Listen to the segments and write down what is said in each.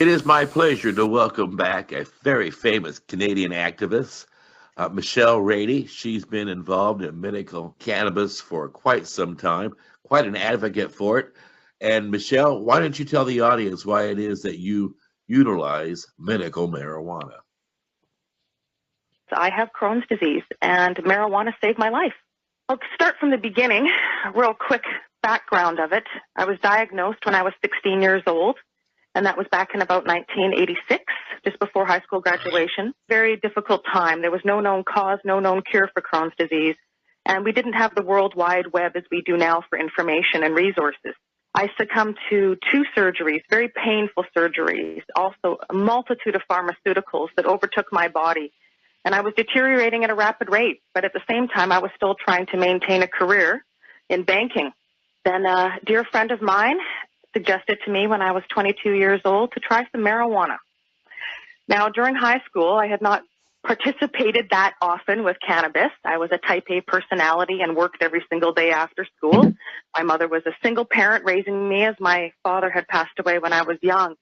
It is my pleasure to welcome back a very famous Canadian activist, Michelle Rainey. She's been involved in medical cannabis for quite some time, quite an advocate for it. And Michelle, why don't you tell the audience why it is that you utilize medical marijuana? I have Crohn's disease, and marijuana saved my life. I'll start from the beginning, a real quick background of it. I was diagnosed when I was 16 years old, and that was back in about 1986, just before high school graduation. Very difficult time. There was no known cause, no known cure for Crohn's disease, and we didn't have the World Wide Web as we do now for information and resources. I succumbed to 2 surgeries, very painful surgeries, also a multitude of pharmaceuticals that overtook my body. And I was deteriorating at a rapid rate, but at the same time, I was still trying to maintain a career in banking. Then a dear friend of mine suggested to me when I was 22 years old to try some marijuana. Now, during high school, I had not participated that often with cannabis. I was a type A personality and worked every single day after school. My mother was a single parent raising me as my father had passed away when I was young.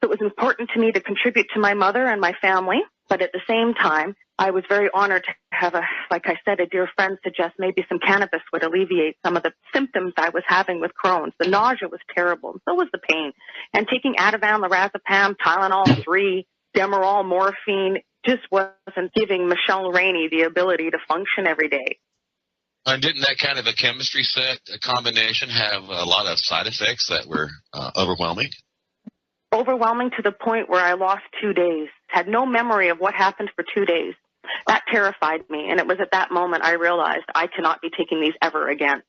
So it was important to me to contribute to my mother and my family. But at the same time, I was very honored to have, like I said, a dear friend suggest maybe some cannabis would alleviate some of the symptoms I was having with Crohn's. The nausea was terrible, and so was the pain. And taking Ativan, lorazepam, Tylenol 3, Demerol, morphine, just wasn't giving Michelle Rainey the ability to function every day. And didn't that kind of a chemistry set, a combination, have a lot of side effects that were overwhelming? Overwhelming to the point where I lost 2 days, had no memory of what happened for 2 days. That terrified me, and it was at that moment I realized I cannot be taking these ever again.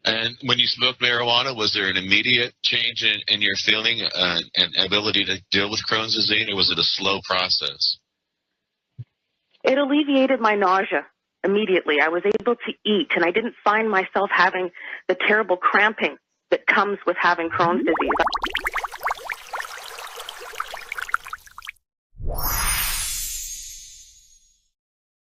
And when you smoked marijuana, was there an immediate change in your feeling and ability to deal with Crohn's disease, or was it a slow process? It alleviated my nausea immediately. I was able to eat, and I didn't find myself having the terrible cramping that comes with having Crohn's disease.